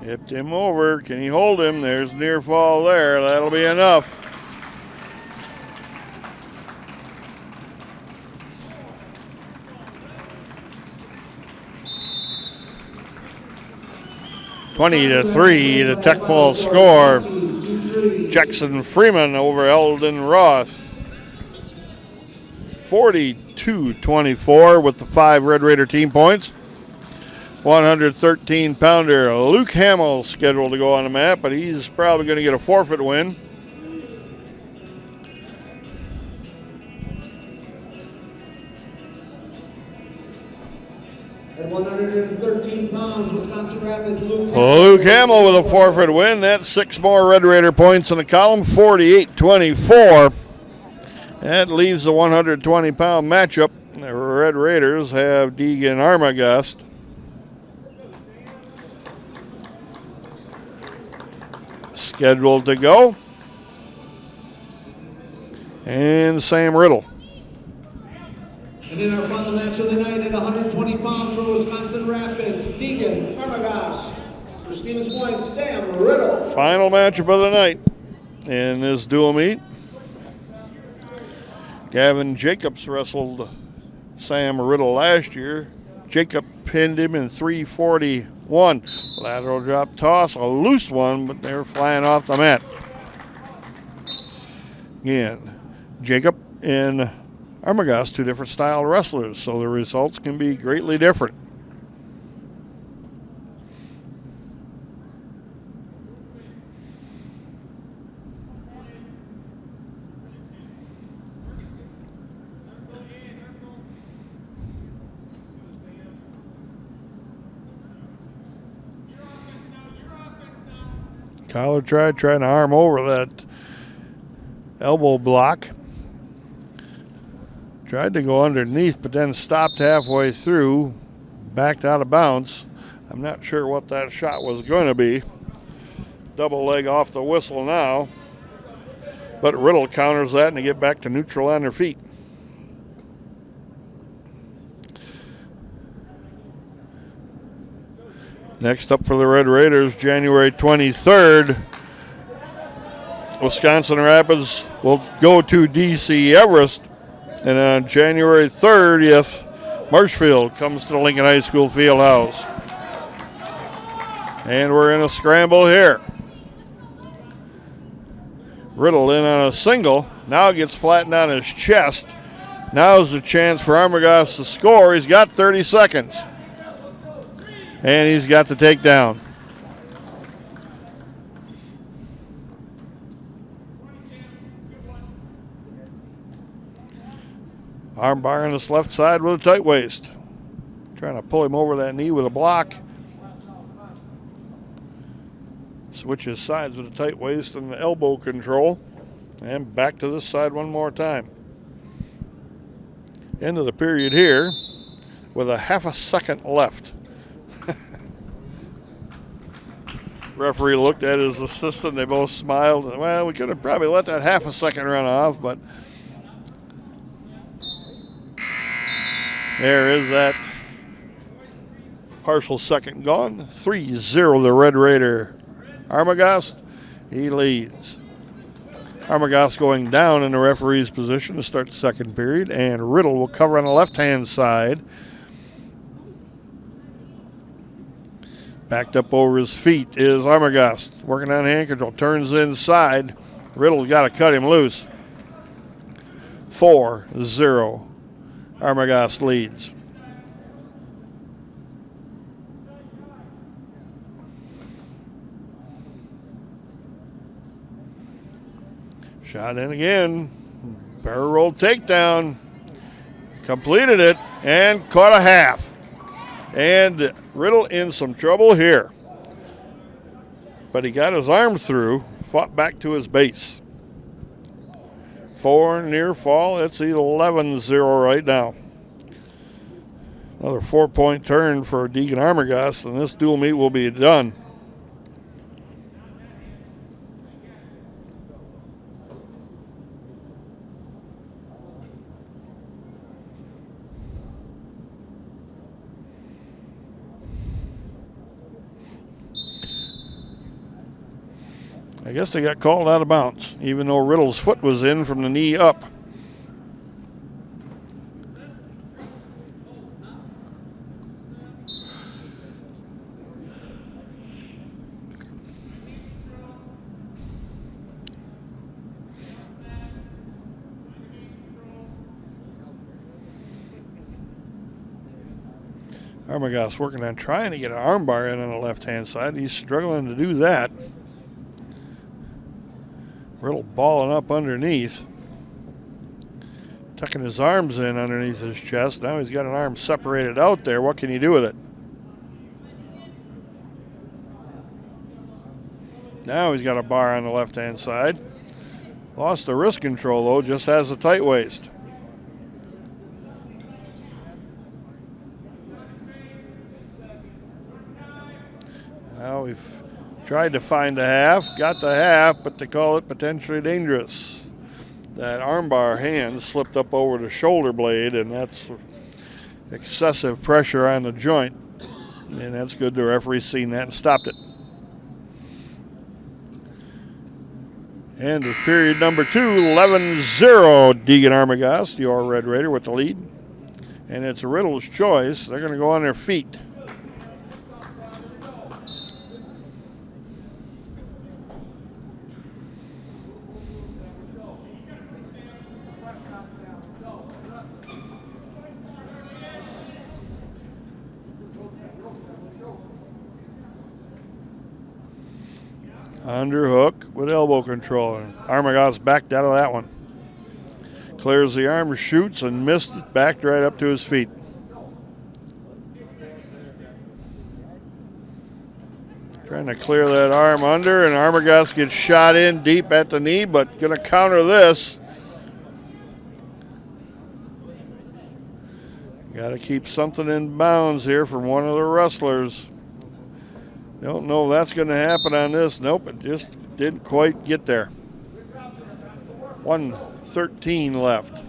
S1: Hipped him over. Can he hold him? There's near fall there. That'll be enough. (20-3), the tech fall score. Jackson Freeman over Eldon Roth. 42-24 with the 5 Red Raider team points. 113-pounder Luke Hamill scheduled to go on the mat, but he's probably going to get a forfeit win.
S2: At 113 pounds, Wisconsin Rapids,
S1: Luke Hamill with a forfeit win. That's 6 more Red Raider points in the column, 48-24. That leaves the 120-pound matchup. The Red Raiders have Deegan Armagast. Scheduled to go. And Sam Riddle.
S2: And in our final match of the night at 120 pounds from Wisconsin Rapids, Deegan Armagast. For Stevens Point, Sam Riddle.
S1: Final matchup of the night in this dual meet. Gavin Jacobs wrestled Sam Riddle last year. Jacob pinned him in 341. Lateral drop toss, a loose one, but they're flying off the mat. Again, Jacob and Armagast, two different style wrestlers, so the results can be greatly different. Collar trying to arm over that elbow block. Tried to go underneath, but then stopped halfway through, backed out of bounds. I'm not sure what that shot was going to be. Double leg off the whistle now. But Riddle counters that and they get back to neutral on their feet. Next up for the Red Raiders, January 23rd, Wisconsin Rapids will go to DC Everest. And on January 30th, Marshfield comes to the Lincoln High School Fieldhouse. And we're in a scramble here. Riddle in on a single. Now gets flattened on his chest. Now's the chance for Armagast to score. He's got 30 seconds. And he's got the takedown. Armbar on his left side with a tight waist. Trying to pull him over that knee with a block. Switches sides with a tight waist and elbow control. And back to this side one more time. End of the period here with a half a second left. Referee looked at his assistant. They both smiled. Well, we could have probably let that half a second run off, but there is that partial second gone. 3-0 the Red Raider. Armagast, he leads. Armagast going down in the referee's position to start the second period, and Riddle will cover on the left-hand side. Backed up over his feet is Armagast. Working on hand control. Turns inside. Riddle's got to cut him loose. 4-0. Armagast leads. Shot in again. Barrel roll takedown. Completed it and caught a half. And Riddle in some trouble here. But he got his arm through, fought back to his base. 4 near fall. It's 11-0 right now. Another 4-point turn for Deegan Armagast, and this dual meet will be done. I guess they got called out of bounds, even though Riddle's foot was in from the knee up. Armagast working on trying to get an armbar in on the left-hand side. He's struggling to do that. Riddle balling up underneath. tucking his arms in underneath his chest. Now he's got an arm separated out there. What can he do with it? Now he's got a bar on the left-hand side. Lost the wrist control, though, just has a tight waist. Now we've tried to find a half, got the half, but they call it potentially dangerous. That armbar hand slipped up over the shoulder blade, and that's excessive pressure on the joint. And that's good. The referee's seen that and stopped it. And with period number 2, 11-0, Deegan Armagast, your Red Raider, with the lead. And it's Riddle's choice. They're going to go on their feet. Underhook with elbow control. And Armagast backed out of that one. Clears the arm, shoots, and missed it, backed right up to his feet. Trying to clear that arm under, and Armagast gets shot in deep at the knee, but going to counter this. Got to keep something in bounds here from one of the wrestlers. Don't know if that's going to happen on this. Nope, it just didn't quite get there. 1:13 left.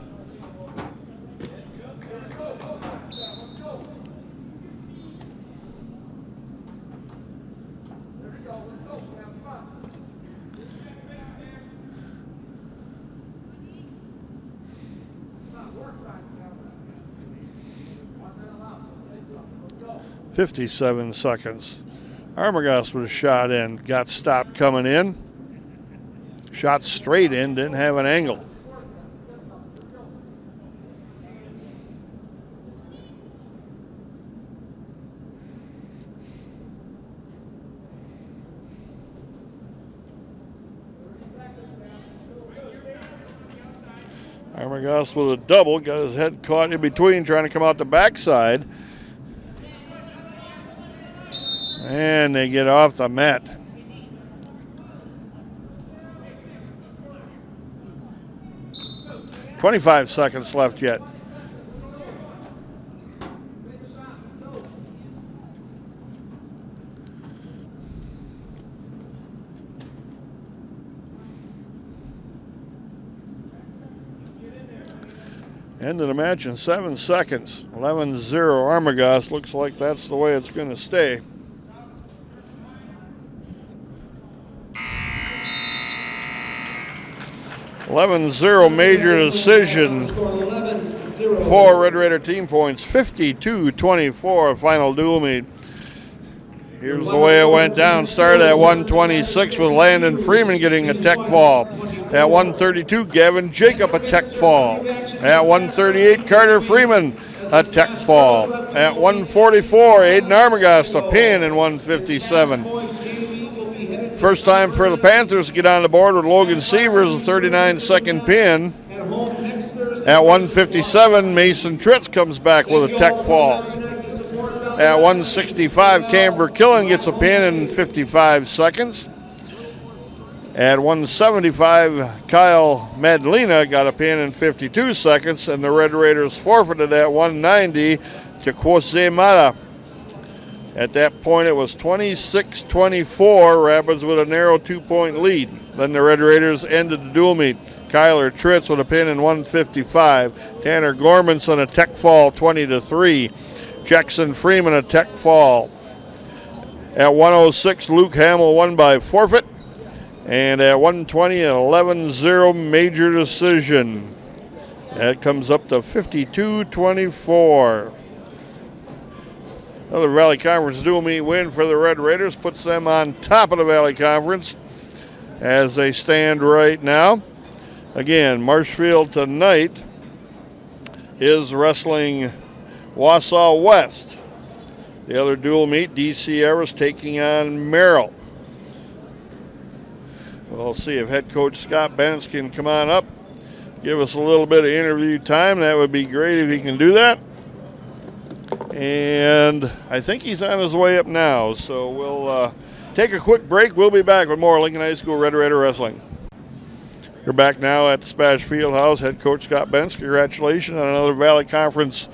S1: .57 seconds. Armagast was shot in, got stopped coming in. Shot straight in, didn't have an angle. Armagast with a double, got his head caught in between, trying to come out the backside. And they get off the mat. .25 seconds left yet. End of the match in 7 seconds. 11-0 Armagast. Looks like that's the way it's going to stay. .11-0 major decision. 4 Red Raider team points. 52-24 final duel meet. Here's the way it went down. Started at 126 with Landon Freeman getting a tech fall. At 132, Gavin Jacob a tech fall. At 138, Carter Freeman a tech fall. At 144, Aiden Armagast a pin in 157. First time for the Panthers to get on the board with Logan Severs, a 39-second pin. At 157, Mason Tritz comes back with a tech fall. At 165, Camber Killen gets a pin in 55 seconds. At 175, Kyle Madlena got a pin in 52 seconds, and the Red Raiders forfeited at 190 to Kwose Mata. At that point, it was 26-24, Rapids with a narrow 2-point lead. Then the Red Raiders ended the duel meet. Kyler Tritz with a pin in 155. Tanner Gormanson a tech fall, 20-3. Jackson Freeman a tech fall. At 106, Luke Hamill won by forfeit. And at 120, an 11-0 major decision. That comes up to 52-24. Another Valley Conference dual meet win for the Red Raiders puts them on top of the Valley Conference as they stand right now. Again, Marshfield tonight is wrestling Wausau West. The other dual meet, DC Everest taking on Merrill. We'll see if head coach Scott Benz can come on up, give us a little bit of interview time. That would be great if he can do that. And I think he's on his way up now, so we'll take a quick break. We'll be back with more Lincoln High School Red Raider Wrestling. You're back now at the SPASH Fieldhouse. Head coach Scott Benz, congratulations on another Valley Conference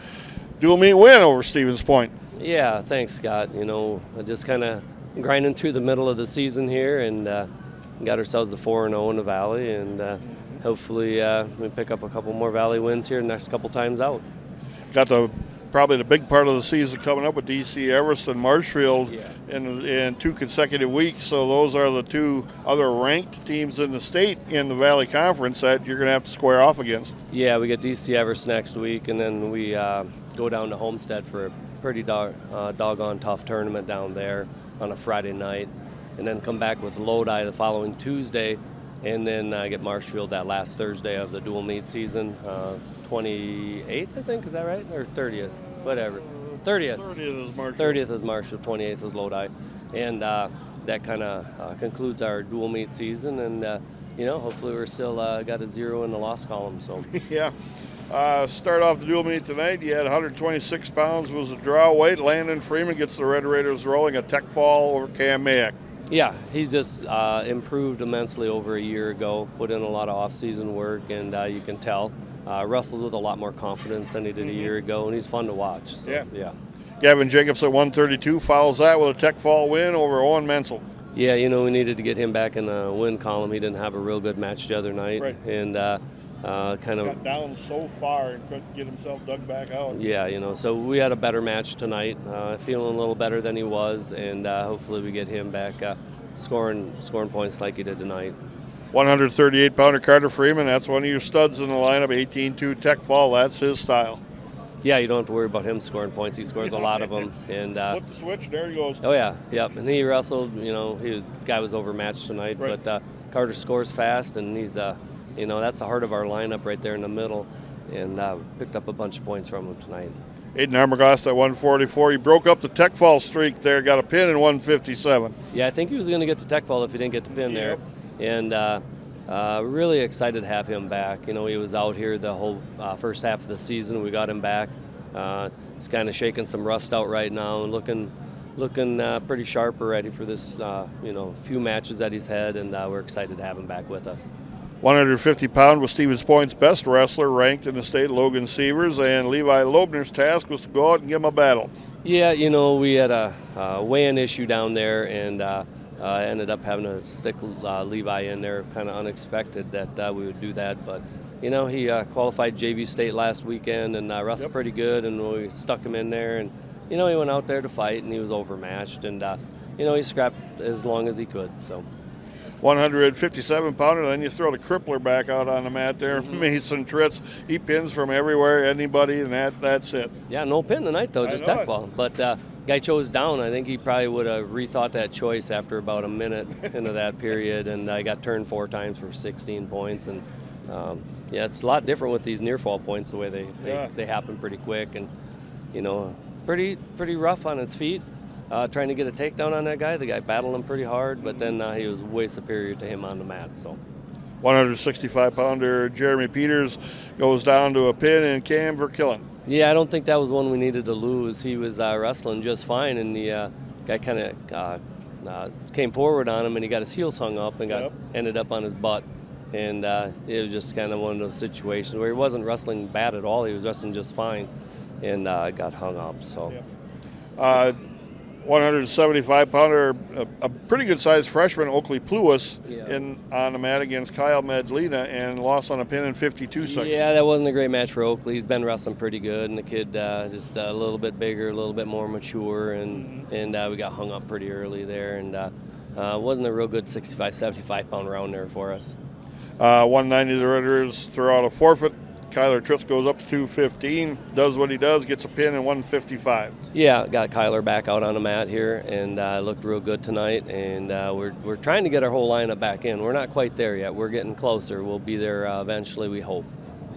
S1: dual meet win over Stevens Point.
S3: Yeah, thanks, Scott. You know, just kind of grinding through the middle of the season here and got ourselves a 4-0 in the Valley, and hopefully we pick up a couple more Valley wins here the next couple times out.
S1: Got probably the big part of the season coming up with DC Everest and Marshfield in 2 consecutive weeks. So those are the 2 other ranked teams in the state in the Valley Conference that you're going to have to square off against.
S3: Yeah, we get DC Everest next week, and then we go down to Homestead for a pretty doggone tough tournament down there on a Friday night, and then come back with Lodi the following Tuesday, and then get Marshfield that last Thursday of the dual meet season. 28th, I think, is that right? Or 30th? Whatever. 30th.
S1: 30th is Marshfield.
S3: 30th is Marshfield, 28th is Lodi. And that kind of concludes our dual meet season. And, you know, hopefully we're still got a 0 in the loss column. So
S1: Yeah. Start off the dual meet tonight. You had 126 pounds was a draw weight. Landon Freeman gets the Red Raiders rolling a tech fall over Cam Mayak.
S3: Yeah, he's just improved immensely over a year ago, put in a lot of off-season work, and you can tell. Wrestles with a lot more confidence than he did a year ago, and he's fun to watch. So, yeah.
S1: Gavin Jacobs at 132 follows that with a tech fall win over Owen Menzel.
S3: Yeah, you know, we needed to get him back in the win column. He didn't have a real good match the other night.
S1: Right.
S3: And kind of
S1: got down so far and couldn't get himself dug back out.
S3: Yeah, you know, so we had a better match tonight. Feeling a little better than he was, and hopefully we get him back scoring points like he did tonight.
S1: 138-pounder Carter Freeman, that's one of your studs in the lineup, 18-2 tech fall. That's his style.
S3: Yeah, you don't have to worry about him scoring points. He scores a lot of them. And
S1: flip the switch, there he goes.
S3: Oh, yeah, yep. And he wrestled, you know, the guy was overmatched tonight.
S1: Right.
S3: But Carter scores fast, and he's, you know, that's the heart of our lineup right there in the middle. And picked up a bunch of points from him tonight.
S1: Aiden Armagost at 144. He broke up the tech fall streak there, got a pin in 157.
S3: Yeah, I think he was going to get to tech fall if he didn't get the pin there. And really excited to have him back. You know, he was out here the whole first half of the season. We got him back. He's kind of shaking some rust out right now and looking pretty sharp already for this, you know, few matches that he's had, and we're excited to have him back with us.
S1: 150-pound was Stevens Point's best wrestler, ranked in the state, Logan Sievers, and Levi Loebner's task was to go out and give him a battle.
S3: Yeah, you know, we had a weigh-in issue down there, and I ended up having to stick Levi in there. Kind of unexpected that we would do that, but you know, he qualified JV state last weekend and wrestled pretty good, and we stuck him in there. And you know, he went out there to fight, and he was overmatched, and you know, he scrapped as long as he could. So
S1: 157-pounder, then you throw the crippler back out on the mat there. Mason Tritz, he pins from everywhere, anybody, and that's it.
S3: Yeah, no pin tonight though, just tech fall. But guy chose down. I think he probably would have rethought that choice after about a minute into that period, and I got turned 4 times for 16 points. And yeah, it's a lot different with these near fall points, the way they happen pretty quick, and you know, pretty rough on his feet. Trying to get a takedown on that guy. The guy battled him pretty hard, but then he was way superior to him on the mat. So
S1: 165-pounder Jeremy Peters goes down to a pin in Cam Verkillen.
S3: Yeah, I don't think that was one we needed to lose. He was wrestling just fine, and the guy kind of came forward on him, and he got his heels hung up and ended up on his butt. And it was just kind of one of those situations where he wasn't wrestling bad at all. He was wrestling just fine, and got hung up. So.
S1: 175-pounder, a pretty good-sized freshman, Oakley Pluis, on the mat against Kyle Medlina, and lost on a pin in 52 seconds.
S3: Yeah, that wasn't a great match for Oakley. He's been wrestling pretty good, and the kid just a little bit bigger, a little bit more mature, and we got hung up pretty early there, and wasn't a real good 65, 75-pound round there for us.
S1: 190, the Raiders throw out a forfeit. Kyler Tritz goes up to 215, does what he does, gets a pin in 155.
S3: Yeah, got Kyler back out on the mat here, and looked real good tonight. And we're trying to get our whole lineup back in. We're not quite there yet. We're getting closer. We'll be there eventually, we hope.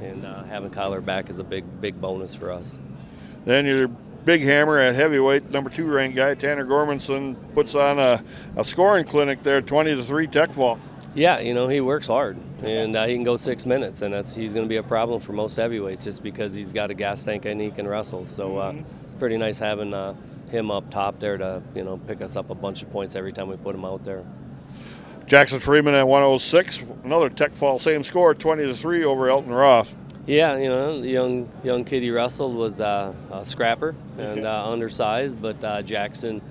S3: And having Kyler back is a big bonus for us.
S1: Then your big hammer at heavyweight, number 2 ranked guy Tanner Gormanson puts on a scoring clinic there, 20-3 tech fall.
S3: Yeah, he works hard, and he can go 6 minutes, and he's going to be a problem for most heavyweights just because he's got a gas tank and he can wrestle. So it's pretty nice having him up top there to pick us up a bunch of points every time we put him out there.
S1: Jackson Freeman at 106, another Tech fall, same score, 20-3 over Elton Roth.
S3: Yeah, young kid he wrestled was a scrapper and undersized, but Jackson,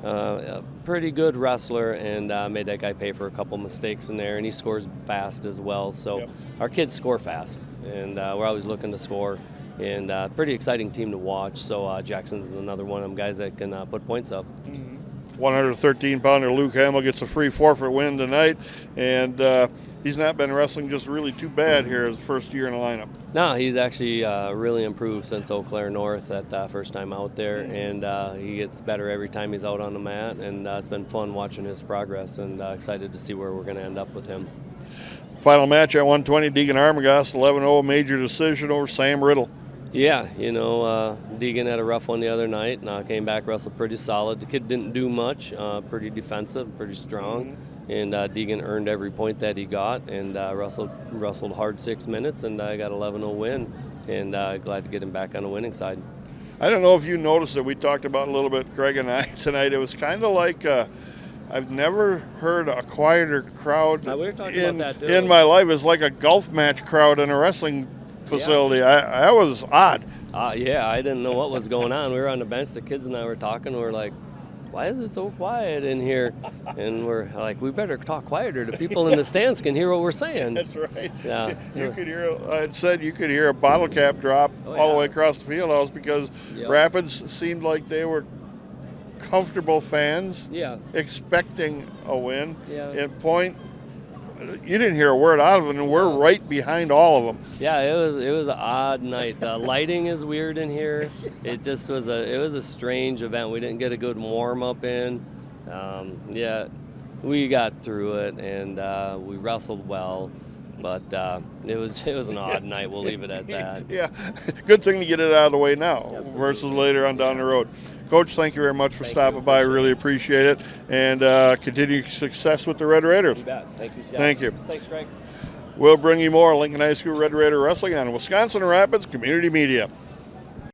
S3: a pretty good wrestler, and made that guy pay for a couple mistakes in there, and he scores fast as well. So our kids score fast, and we're always looking to score, and pretty exciting team to watch. So Jackson's another one of them guys that can put points up.
S1: 113-pounder Luke Hamill gets a free forfeit win tonight, and he's not been wrestling just really too bad here his first year in the lineup.
S3: No, he's actually really improved since Eau Claire North that first time out there, and he gets better every time he's out on the mat, and it's been fun watching his progress, and excited to see where we're going to end up with him.
S1: Final match at 120, Deegan Armagast, 11-0 major decision over Sam Riddle.
S3: Yeah, Deegan had a rough one the other night, and came back, wrestled pretty solid. The kid didn't do much, pretty defensive, pretty strong, and Deegan earned every point that he got, and wrestled hard 6 minutes, and got 11-0 win, and glad to get him back on the winning side.
S1: I don't know if you noticed it. We talked about it a little bit, Greg and I, tonight. It was kind of like I've never heard a quieter crowd
S3: we were talking about that too.
S1: in my life. It's like a golf match crowd in a wrestling facility. That was odd.
S3: Yeah, I didn't know what was going on. We were on the bench, the kids and I were talking, we were like, why is it so quiet in here? And we're like, we better talk quieter. The people in the stands can hear what we're saying.
S1: That's right.
S3: Yeah.
S1: You could hear, I said you could hear a bottle cap drop all the way across the field house because Rapids seemed like they were comfortable fans, expecting a win. And point, you didn't hear a word out of them, and we're right behind all of them.
S3: Yeah, it was an odd night. The lighting is weird in here. It just was a strange event. We didn't get a good warm up in. We got through it, and we wrestled well, but it was an odd night. We'll leave it at that.
S1: Yeah, good thing to get it out of the way now versus later on down the road. Coach, thank you very much for stopping by. Really appreciate it. And continued success with the Red Raiders.
S3: You bet. Thank you, Scott.
S1: Thank you.
S3: Thanks, Greg.
S1: We'll bring you more Lincoln High School Red Raider Wrestling on Wisconsin Rapids Community Media.